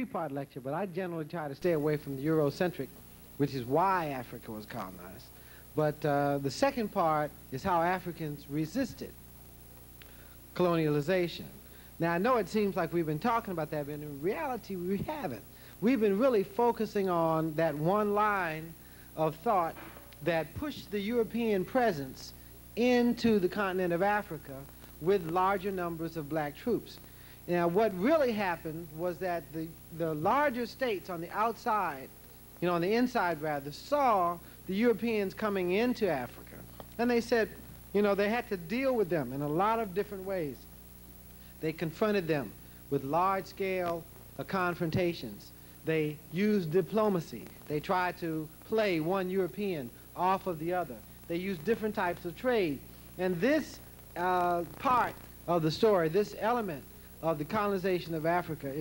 three-part lecture, but I generally try to stay away from the Eurocentric, which is why Africa was colonized. But the second part is how Africans resisted colonialization. Now, I know it seems like we've been talking about that, but in reality, we haven't. We've been really focusing on that one line of thought that pushed the European presence into the continent of Africa with larger numbers of black troops. Now, what really happened was that the larger states on the outside, you know, on the inside rather, saw the Europeans coming into Africa. And they said, you know, they had to deal with them in a lot of different ways. They confronted them with large-scale confrontations. They used diplomacy. They tried to play one European off of the other. They used different types of trade. And this part of the story, this element of the colonization of Africa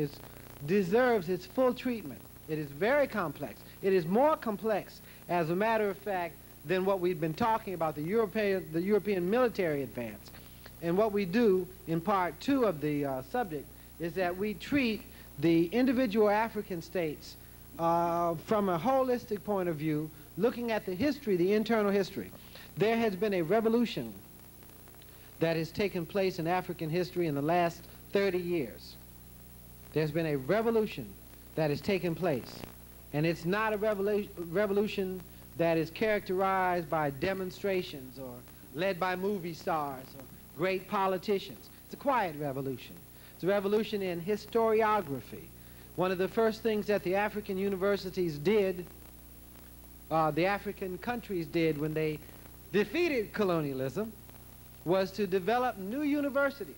deserves its full treatment. It is very complex. It is more complex, as a matter of fact, than what we've been talking about, the European military advance. And what we do in part two of the subject is that we treat the individual African states from a holistic point of view, looking at the history, the internal history. There has been a revolution that has taken place in African history in the last 30 years. There's been a revolution that has taken place. And it's not a revolution that is characterized by demonstrations or led by movie stars or great politicians. It's a quiet revolution. It's a revolution in historiography. One of the first things that the African universities did, the African countries did when they defeated colonialism, was to develop new universities.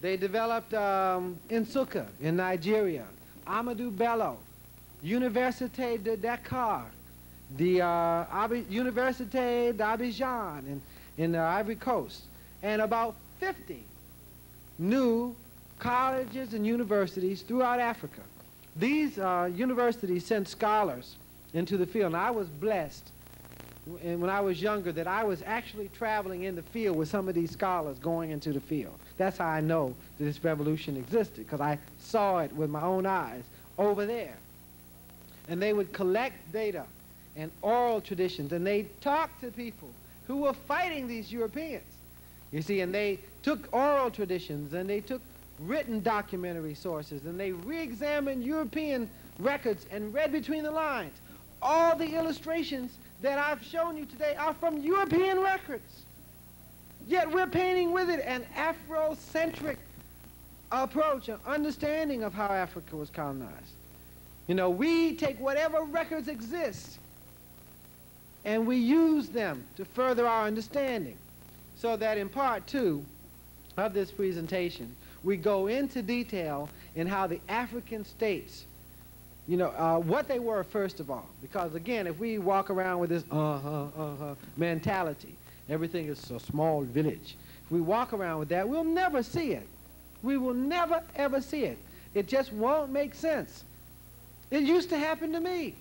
They developed Nsukka in Nigeria, Amadou Bello, Université de Dakar, the Université d'Abidjan in the Ivory Coast, and about 50 new colleges and universities throughout Africa. These universities sent scholars into the field, and I was blessed when I was younger that I was actually traveling in the field with some of these scholars going into the field. That's how I know that this revolution existed, because I saw it with my own eyes over there. And they would collect data and oral traditions, and they talked to people who were fighting these Europeans. You see, and they took oral traditions, and they took written documentary sources, and they re-examined European records and read between the lines. All the illustrations that I've shown you today are from European records. Yet we're painting with it an Afrocentric approach, an understanding of how Africa was colonized. You know, we take whatever records exist and we use them to further our understanding. So that in part two of this presentation, we go into detail in how the African states, you know, what they were first of all. Because again, if we walk around with this mentality, everything is a small village. If we walk around with that, we'll never see it. We will never, ever see it. It just won't make sense. It used to happen to me.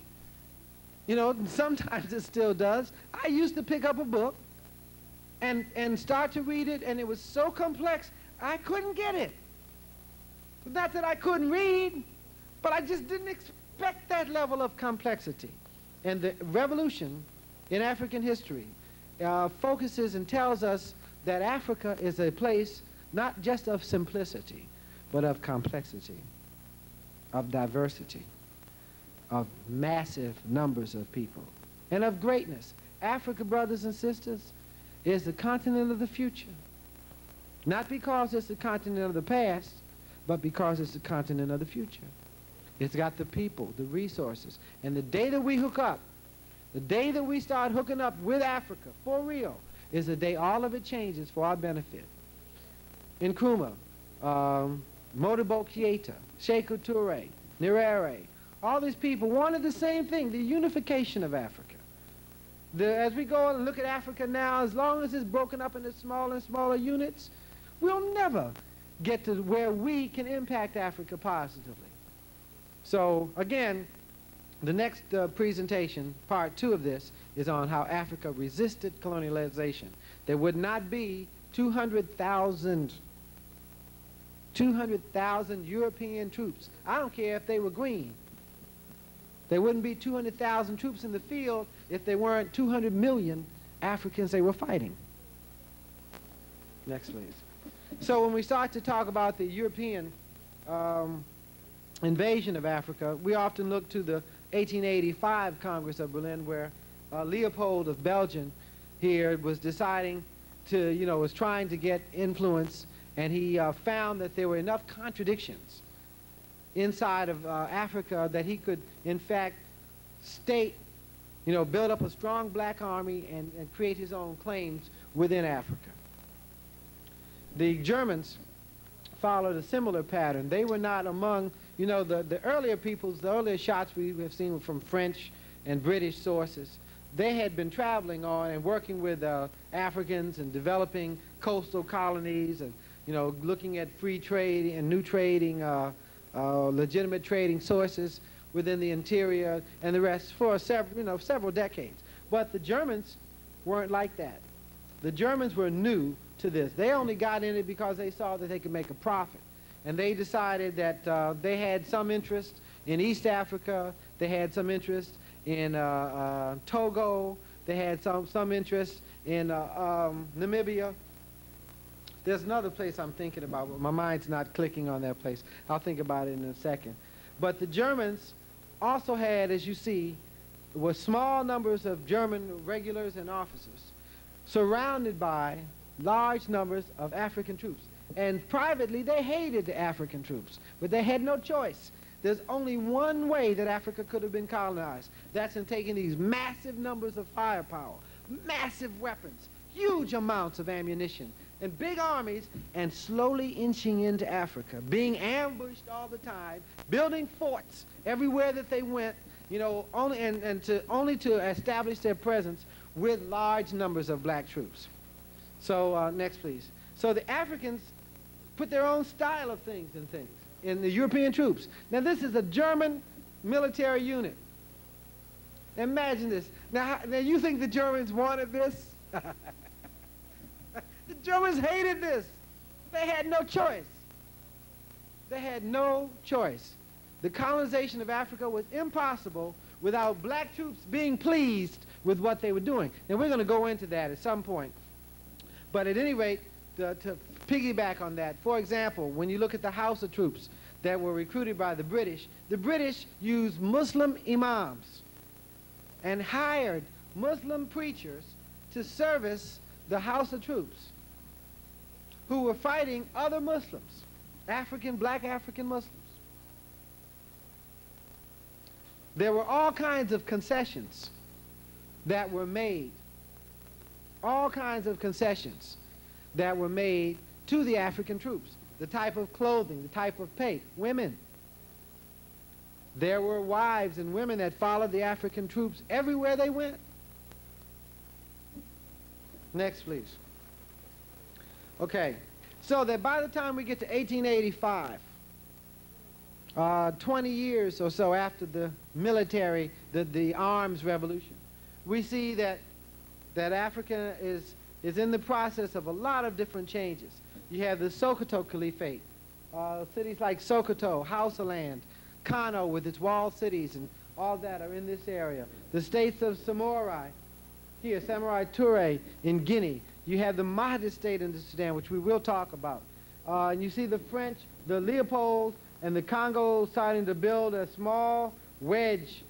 You know, sometimes it still does. I used to pick up a book and start to read it, and it was so complex, I couldn't get it. Not that I couldn't read, but I just didn't expect that level of complexity. And the revolution in African history focuses and tells us that Africa is a place not just of simplicity, but of complexity, of diversity, of massive numbers of people, and of greatness. Africa, brothers and sisters, is the continent of the future. Not because it's the continent of the past, but because it's the continent of the future. It's got the people, the resources, and the day that we hook up, the day that we start hooking up with Africa, for real, is the day all of it changes for our benefit. Nkrumah, Modibo Keita, Sekou Touré, Nyerere, all these people wanted the same thing, the unification of Africa. As we go and look at Africa now, as long as it's broken up into smaller and smaller units, we'll never get to where we can impact Africa positively. So again, the next presentation, part two of this, is on how Africa resisted colonialization. There would not be 200,000 200,000 European troops. I don't care if they were green. There wouldn't be 200,000 troops in the field if there weren't 200 million Africans they were fighting. Next, please. So when we start to talk about the European invasion of Africa, we often look to the 1885 Congress of Berlin, where Leopold of Belgium here was deciding to, was trying to get influence, and he found that there were enough contradictions inside of Africa that he could, in fact, build up a strong black army and create his own claims within Africa. The Germans followed a similar pattern. They were not among, the earlier peoples, the earlier shots we have seen from French and British sources. They had been traveling on and working with Africans and developing coastal colonies and, looking at free trade and new trading, legitimate trading sources within the interior and the rest for several decades. But the Germans weren't like that. The Germans were new to this. They only got in it because they saw that they could make a profit. And they decided that they had some interest in East Africa, they had some interest in Togo, they had some interest in Namibia. There's another place I'm thinking about, but my mind's not clicking on that place. I'll think about it in a second. But the Germans also had, as you see, were small numbers of German regulars and officers surrounded by large numbers of African troops. And privately, they hated the African troops, but they had no choice. There's only one way that Africa could have been colonized. That's in taking these massive numbers of firepower, massive weapons, huge amounts of ammunition, and big armies, and slowly inching into Africa, being ambushed all the time, building forts everywhere that they went, only to establish their presence with large numbers of black troops. So next, please. So the Africans put their own style of things in the European troops. Now this is a German military unit. Imagine this. Now you think the Germans wanted this? The Germans hated this. They had no choice. They had no choice. The colonization of Africa was impossible without black troops being pleased with what they were doing. Now we're going to go into that at some point. But at any rate, to piggyback on that, for example, when you look at the Hausa troops that were recruited by the British used Muslim imams and hired Muslim preachers to service the Hausa troops who were fighting other Muslims, black African Muslims. There were all kinds of concessions that were made, all kinds of concessions that were made to the African troops. The type of clothing, the type of pay, women. There were wives and women that followed the African troops everywhere they went. Next, please. Okay, so that by the time we get to 1885, 20 years or so after the military, the arms revolution, we see that Africa is in the process of a lot of different changes. You have the Sokoto Caliphate, cities like Sokoto, Hausaland, Kano with its walled cities and all that are in this area. The states of Samurai, here, Samurai Touré in Guinea. You have the Mahdi state in the Sudan, which we will talk about. And you see the French, the Leopold, and the Congo starting to build a small wedge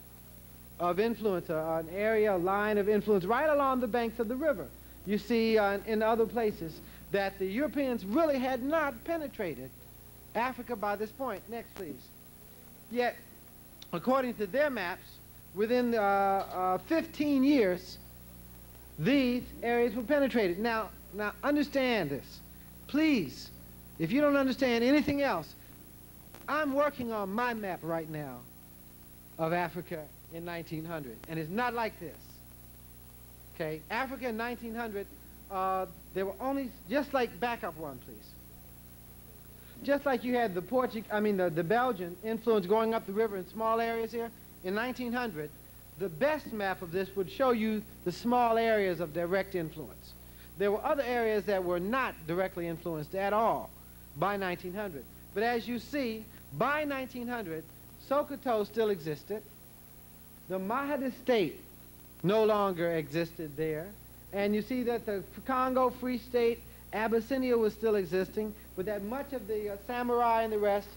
of influence, an area, a line of influence right along the banks of the river. You see in other places that the Europeans really had not penetrated Africa by this point. Next, please. Yet, according to their maps, within 15 years, these areas were penetrated. Now understand this. Please, if you don't understand anything else, I'm working on my map right now of Africa in 1900, and it's not like this. Okay, Africa in 1900, there were only, just like, back up one, please. Just like you had the Belgian influence going up the river in small areas here, in 1900, the best map of this would show you the small areas of direct influence. There were other areas that were not directly influenced at all by 1900. But as you see, by 1900, Sokoto still existed. The Mahdi state no longer existed there. And you see that the Congo Free State, Abyssinia was still existing, but that much of the samurai and the rest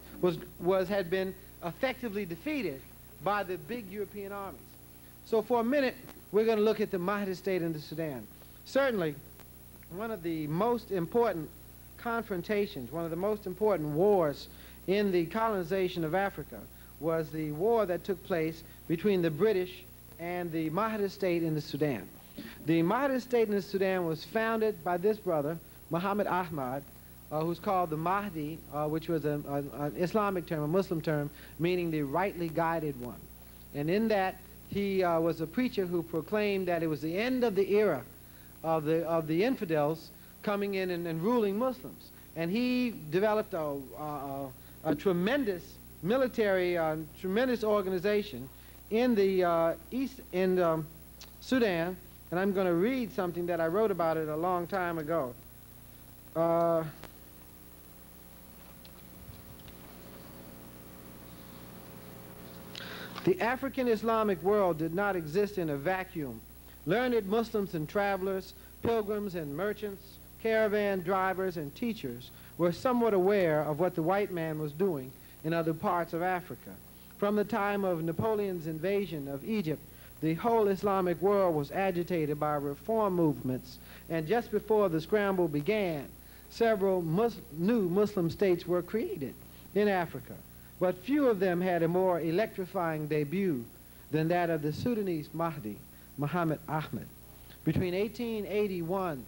had been effectively defeated by the big European armies. So for a minute, we're going to look at the Mahdi state in the Sudan. Certainly, one of the most important confrontations, one of the most important wars in the colonization of Africa was the war that took place between the British and the Mahdi state in the Sudan. The Mahdi state in the Sudan was founded by this brother, Muhammad Ahmad, who's called the Mahdi, which was an Islamic term, a Muslim term, meaning the rightly guided one. And in that, he was a preacher who proclaimed that it was the end of the era of the infidels coming in and ruling Muslims. And he developed a tremendous military, tremendous organization in the Sudan. And I'm going to read something that I wrote about it a long time ago. The African Islamic world did not exist in a vacuum. Learned Muslims and travelers, pilgrims and merchants, caravan drivers and teachers were somewhat aware of what the white man was doing in other parts of Africa. From the time of Napoleon's invasion of Egypt, the whole Islamic world was agitated by reform movements, and just before the scramble began, several new Muslim states were created in Africa. But few of them had a more electrifying debut than that of the Sudanese Mahdi, Muhammad Ahmad. Between 1881,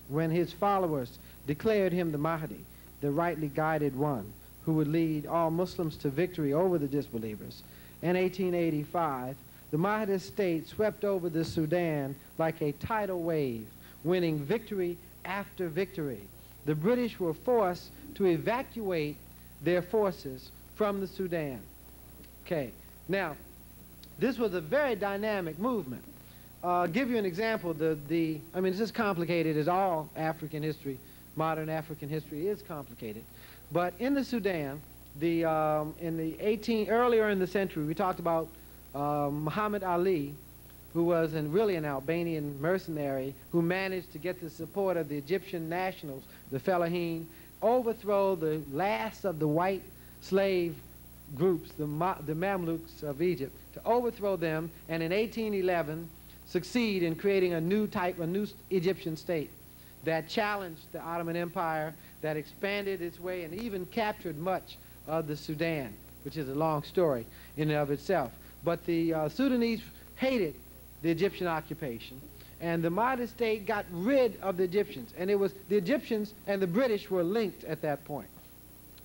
when his followers declared him the Mahdi, the rightly guided one, who would lead all Muslims to victory over the disbelievers, and 1885, the Mahdi state swept over the Sudan like a tidal wave, winning victory after victory. The British were forced to evacuate their forces from the Sudan. Okay, now, this was a very dynamic movement. I'll give you an example. I mean, it's as complicated as all African history. Modern African history is complicated. But in the Sudan, earlier in the century, we talked about Muhammad Ali, who was really an Albanian mercenary who managed to get the support of the Egyptian nationals, the Fellahin, overthrow the last of the white slave groups, the Mamluks of Egypt, to overthrow them, and in 1811 succeed in creating a new Egyptian state that challenged the Ottoman Empire, that expanded its way and even captured much of the Sudan, which is a long story in and of itself. But the Sudanese hated the Egyptian occupation, and the Mahdi state got rid of the Egyptians, and it was the Egyptians and the British were linked at that point.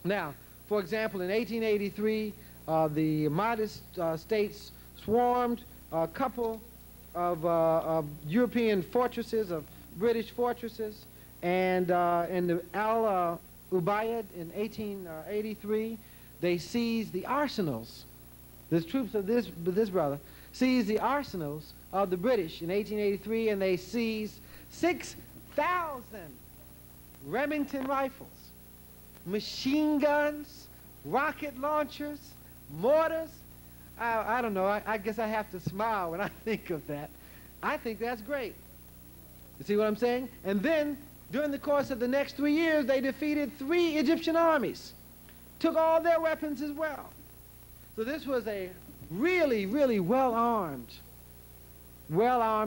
Now, for example, in 1883, the Mahdi states swarmed a couple of European fortresses, of British fortresses, and in the Al Ubaid in 1883, they seized the arsenals. The troops of this brother seized the arsenals of the British in 1883, and they seized 6,000 Remington rifles, machine guns, rocket launchers, mortars. I don't know, I guess I have to smile when I think of that. I think that's great. You see what I'm saying? And then, during the course of the next 3 years, they defeated 3 Egyptian armies, took all their weapons as well. So this was a really, really well-armed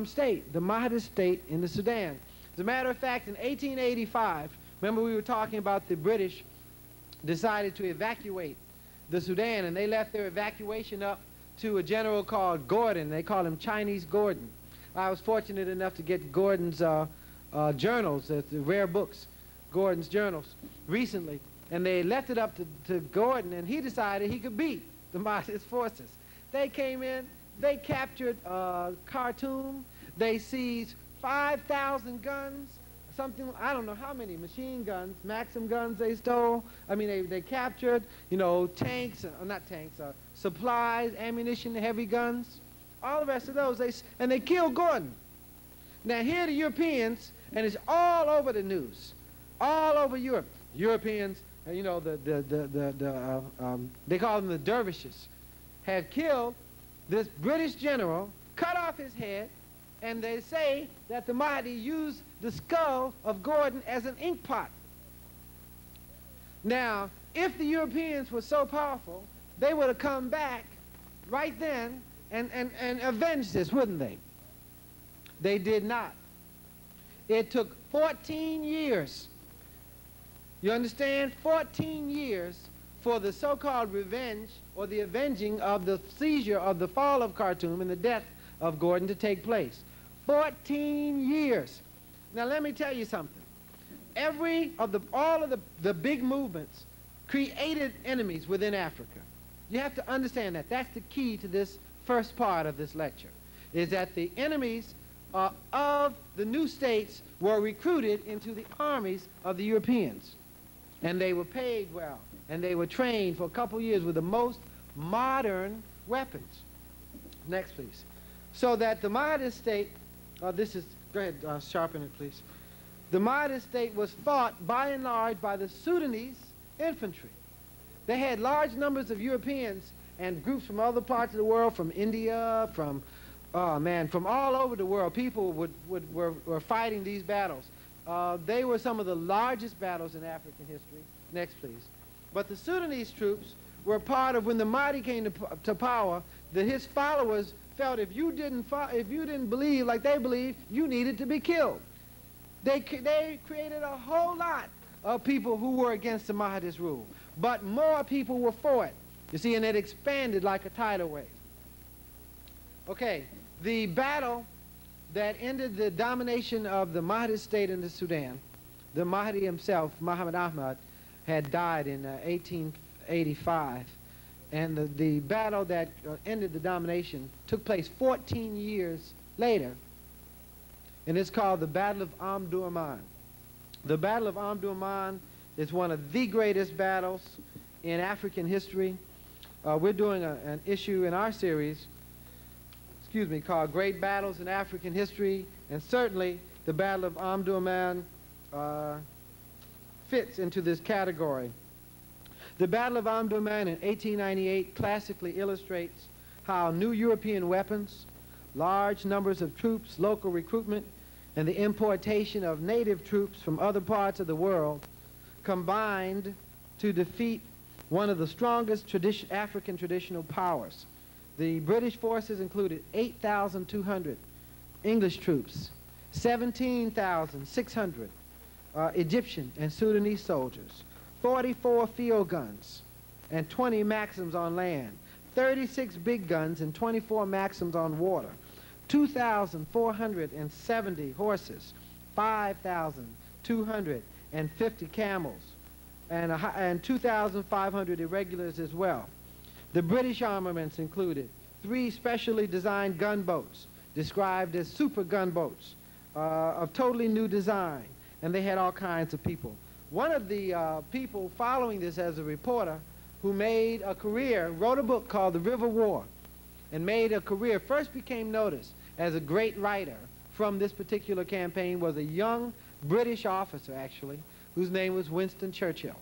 state, the Mahdi state in the Sudan. As a matter of fact, in 1885, remember we were talking about the British decided to evacuate the Sudan, and they left their evacuation up to a general called Gordon. They call him Chinese Gordon. I was fortunate enough to get Gordon's journals, the rare books, Gordon's journals, recently, and they left it up to Gordon, and he decided he could beat the Mahdi's forces. They came in, they captured Khartoum, they seized 5,000 guns, something, I don't know how many machine guns, Maxim guns they stole. I mean, they captured, you know, tanks, not tanks, supplies, ammunition, heavy guns, all the rest of those, and they killed Gordon. Now here are the Europeans, and it's all over the news, all over Europe. Europeans you know, they call them the dervishes, had killed this British general, cut off his head, and they say that the Mahdi used the skull of Gordon as an ink pot. Now, if the Europeans were so powerful, they would have come back right then and avenged this, wouldn't they? They did not. It took 14 years. You understand? 14 years for the so-called revenge or the avenging of the seizure of the fall of Khartoum and the death of Gordon to take place. 14 years. Now let me tell you something. All of the big movements created enemies within Africa. You have to understand that. That's the key to this first part of this lecture, is that the enemies of the new states were recruited into the armies of the Europeans. And they were paid well, and they were trained for a couple years with the most modern weapons. Next, please. So that the Mahdi state, go ahead, sharpen it, please. The Mahdi state was fought by and large by the Sudanese infantry. They had large numbers of Europeans and groups from other parts of the world, from India, from all over the world. People were fighting these battles. They were some of the largest battles in African history. Next, please. But the Sudanese troops were part of, when the Mahdi came to power, that his followers felt if you didn't believe like they believed, you needed to be killed. They created a whole lot of people who were against the Mahdi's rule, but more people were for it. You see, and it expanded like a tidal wave. Okay, the battle that ended the domination of the Mahdi state in the Sudan, the Mahdi himself, Muhammad Ahmad, had died in 1885. And the battle that ended the domination took place 14 years later, and it's called the Battle of Omdurman. The Battle of Omdurman is one of the greatest battles in African history. We're doing an issue in our series, called Great Battles in African History, and certainly the Battle of Omdurman fits into this category. The Battle of Omdurman in 1898 classically illustrates how new European weapons, large numbers of troops, local recruitment, and the importation of native troops from other parts of the world combined to defeat one of the strongest African traditional powers. The British forces included 8,200 English troops, 17,600 Egyptian and Sudanese soldiers, 44 field guns, and 20 Maxims on land, 36 big guns and 24 Maxims on water, 2,470 horses, 5,250 camels, and 2,500 irregulars as well. The British armaments included 3 specially designed gunboats, described as super gunboats, of totally new design, and they had all kinds of people. One of the people following this as a reporter who made a career, wrote a book called The River War, and made a career, first became noticed as a great writer from this particular campaign, was a young British officer, actually, whose name was Winston Churchill.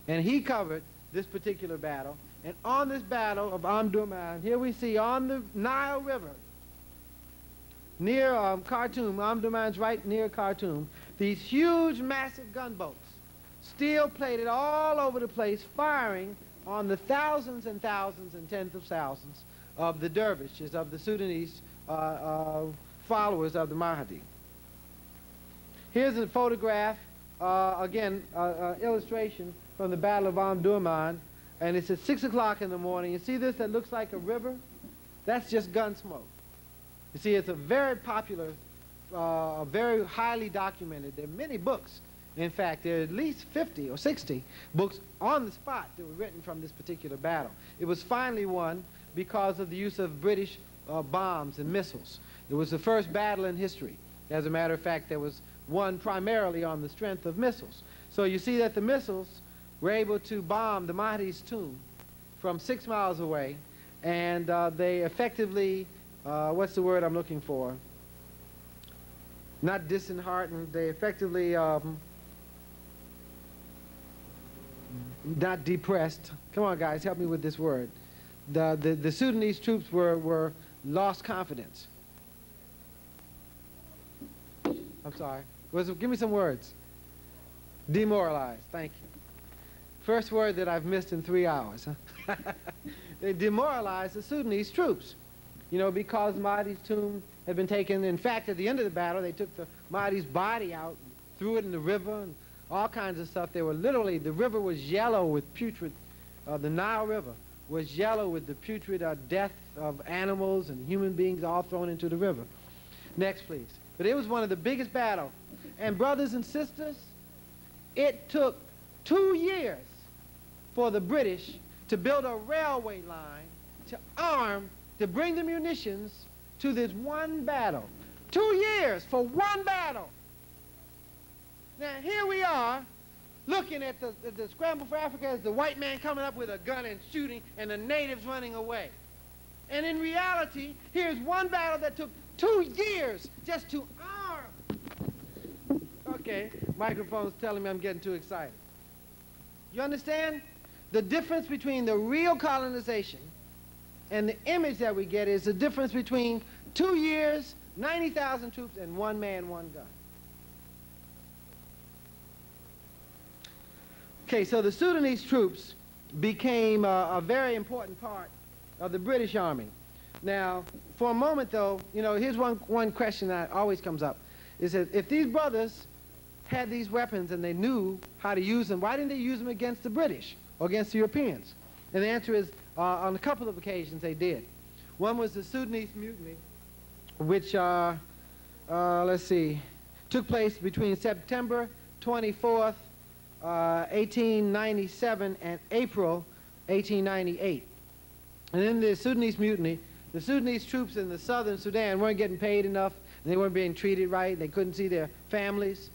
And he covered this particular battle. And on this battle of Omdurman, here we see on the Nile River, near Khartoum, Omdurman's right near Khartoum, these huge, massive gunboats, steel-plated all over the place, firing on the thousands and thousands and tens of thousands of the dervishes, of the Sudanese followers of the Mahdi. Here's a photograph, again, illustration from the Battle of Omdurman, and it's at 6 o'clock in the morning. You see this that looks like a river? That's just gun smoke. You see, it's a very popular, very highly documented. There are many books. In fact, there are at least 50 or 60 books on the spot that were written from this particular battle. It was finally won because of the use of British bombs and missiles. It was the first battle in history. As a matter of fact, there was won primarily on the strength of missiles. So you see that the missiles were able to bomb the Mahdi's tomb from 6 miles away, and they effectively, what's the word I'm looking for? Not disheartened, they effectively not depressed. Come on, guys, help me with this word. The Sudanese troops were lost confidence. I'm sorry. Give me some words. Demoralized. Thank you. First word that I've missed in 3 hours. They demoralized the Sudanese troops, you know, because Mahdi's tomb had been taken. In fact, at the end of the battle, they took the Mahdi's body out, threw it in the river, and all kinds of stuff. They were literally, the river was yellow with putrid, the Nile River was yellow with the putrid death of animals and human beings all thrown into the river. Next, please. But it was one of the biggest battles. And brothers and sisters, it took 2 years for the British to build a railway line, to arm, to bring the munitions to this one battle. 2 years for one battle. Now, here we are, looking at the scramble for Africa as the white man coming up with a gun and shooting, and the natives running away. And in reality, here's one battle that took 2 years just to arm. Okay, microphone's telling me I'm getting too excited. You understand? The difference between the real colonization and the image that we get is the difference between 2 years, 90,000 troops, and one man, one gun. Okay, so the Sudanese troops became a very important part of the British Army. Now, for a moment, though, you know, here's one question that always comes up, is that if these brothers had these weapons and they knew how to use them, why didn't they use them against the British or against the Europeans? And the answer is, on a couple of occasions they did. One was the Sudanese Mutiny, which, let's see, took place between September 24th, 1897 and April 1898. And in the Sudanese Mutiny, the Sudanese troops in the southern Sudan weren't getting paid enough, and they weren't being treated right, they couldn't see their families.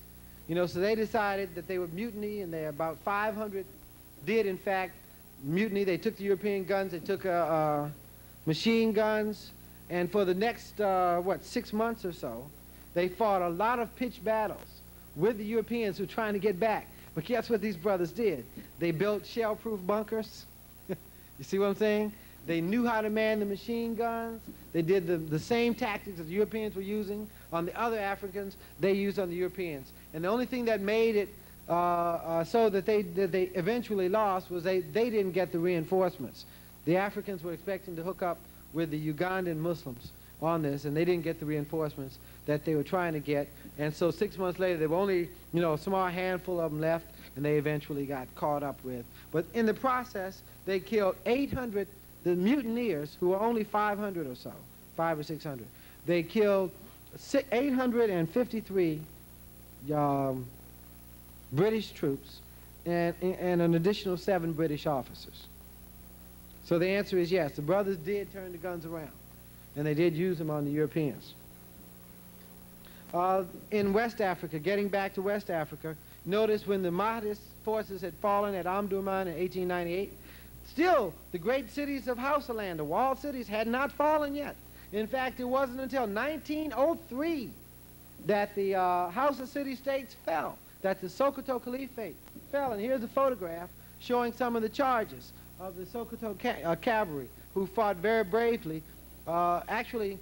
You know, so they decided that they would mutiny, and about 500 did, in fact, mutiny. They took the European guns, they took machine guns, and for the next, 6 months or so, they fought a lot of pitched battles with the Europeans who were trying to get back. But guess what these brothers did? They built shell-proof bunkers. You see what I'm saying? They knew how to man the machine guns. They did the same tactics that the Europeans were using on the other Africans, they used on the Europeans. And the only thing that made it so that they eventually lost was they didn't get the reinforcements. The Africans were expecting to hook up with the Ugandan Muslims on this, and they didn't get the reinforcements that they were trying to get. And so 6 months later, there were only, you know, a small handful of them left, and they eventually got caught up with. But in the process, they killed 800, the mutineers, who were only 500 or so, 500 or 600. They killed 853 British troops and an additional 7 British officers. So the answer is yes, the brothers did turn the guns around, and they did use them on the Europeans. In West Africa, getting back to West Africa, notice when the Mahdist forces had fallen at Omdurman in 1898, still the great cities of Hausaland, the walled cities, had not fallen yet. In fact, it wasn't until 1903 that the Hausa city-states fell, that the Sokoto Caliphate fell. And here's a photograph showing some of the charges of the Sokoto cavalry, who fought very bravely. Actually,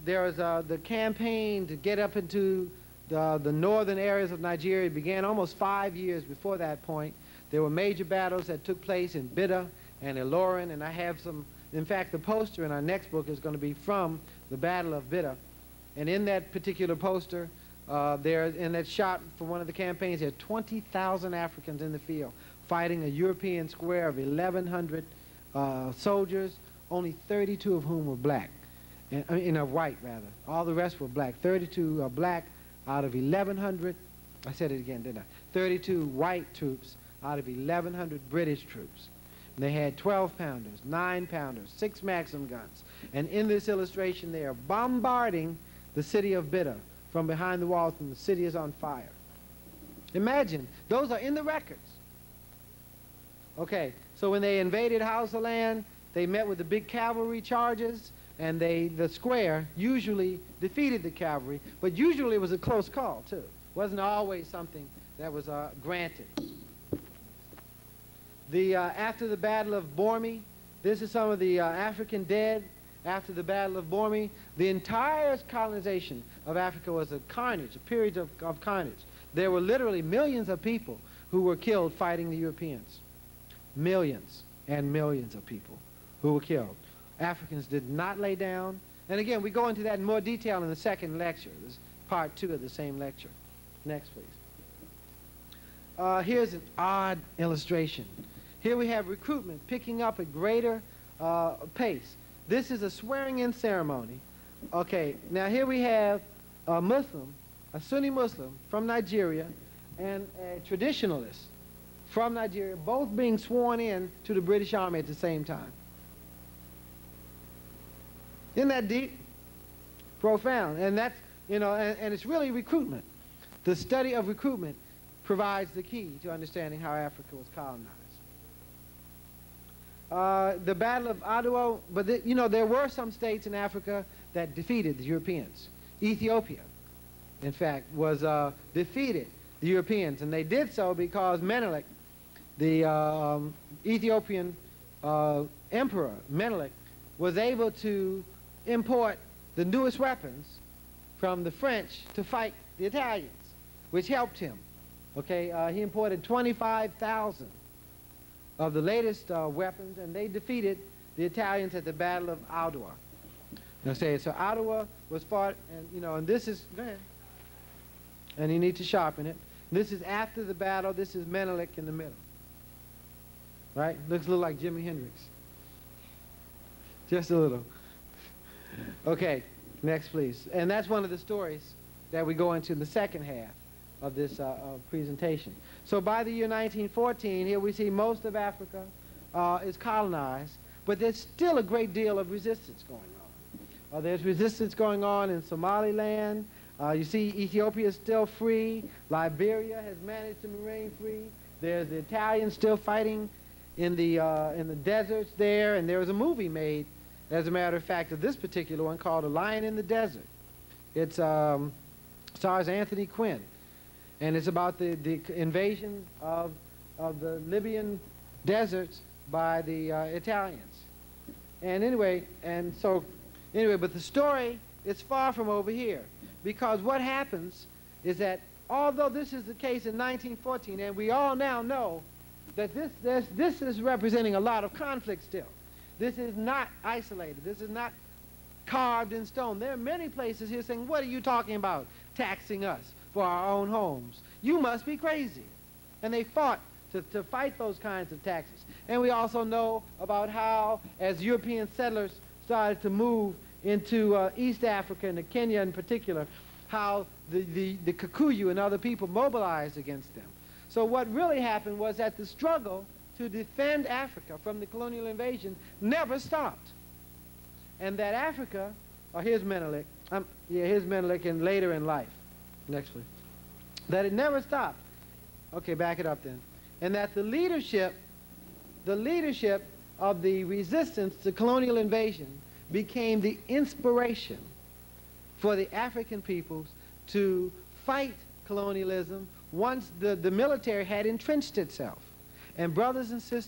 there was the campaign to get up into the northern areas of Nigeria. It began almost 5 years before that point. There were major battles that took place in Bida and Ilorin, and I have some, in fact, the poster in our next book is going to be from the Battle of Bida. And in that particular poster, in that shot for one of the campaigns, there are 20,000 Africans in the field fighting a European square of 1,100 soldiers, only 32 of whom were black. White, rather. All the rest were black. 32 are black out of 1,100. I said it again, didn't I? 32 white troops out of 1,100 British troops. And they had 12-pounders, 9-pounders, 6 Maxim guns. And in this illustration, they are bombarding the city of Bida from behind the walls, and the city is on fire. Imagine, those are in the records. Okay, so when they invaded Hausaland, they met with the big cavalry charges, and the square usually defeated the cavalry, but usually it was a close call, too. It wasn't always something that was granted. After the Battle of Bormy, this is some of the African dead. After the Battle of Bormy, the entire colonization of Africa was a carnage, a period of carnage. There were literally millions of people who were killed fighting the Europeans. Millions and millions of people who were killed. Africans did not lay down. And again, we go into that in more detail in the second lecture. This is part 2 of the same lecture. Next, please. Here's an odd illustration. Here we have recruitment picking up at greater pace. This is a swearing-in ceremony. Okay, now here we have a Muslim, a Sunni Muslim from Nigeria, and a traditionalist from Nigeria, both being sworn in to the British Army at the same time. Isn't that deep? Profound. And that's, you know, and it's really recruitment. The study of recruitment provides the key to understanding how Africa was colonized. The Battle of Adwa, but you know, there were some states in Africa that defeated the Europeans. Ethiopia, in fact, was defeated the Europeans, and they did so because Menelik, the Ethiopian emperor, Menelik, was able to import the newest weapons from the French to fight the Italians, which helped him. Okay, he imported 25,000 of the latest weapons, and they defeated the Italians at the Battle of Adwa. Okay, so Adwa was fought, and you know, and this is, go ahead, and you need to sharpen it. This is after the battle. This is Menelik in the middle. Right? Looks a little like Jimi Hendrix. Just a little. Okay, next please. And that's one of the stories that we go into in the second half of this presentation. So by the year 1914, here we see most of Africa is colonized, but there's still a great deal of resistance going on. There's resistance going on in Somaliland. You see Ethiopia is still free. Liberia has managed to remain free. There's the Italians still fighting in the deserts there, and there was a movie made, as a matter of fact, of this particular one called A Lion in the Desert. It stars Anthony Quinn, and it's about the invasion of the Libyan deserts by the Italians. And anyway, but the story is far from over here, because what happens is that although this is the case in 1914, and we all now know that this is representing a lot of conflict still. This is not isolated. This is not carved in stone. There are many places here saying, what are you talking about, taxing us for our own homes? You must be crazy. And they fought to fight those kinds of taxes. And we also know about how, as European settlers started to move into East Africa and Kenya in particular, how the Kikuyu and other people mobilized against them. So what really happened was that the struggle to defend Africa from the colonial invasion never stopped. And that Africa, here's Menelik, here's Menelik and later in life. Next, please. That it never stopped. Okay, back it up then. And that the leadership of the resistance to colonial invasion became the inspiration for the African peoples to fight colonialism once the military had entrenched itself. And brothers and sisters,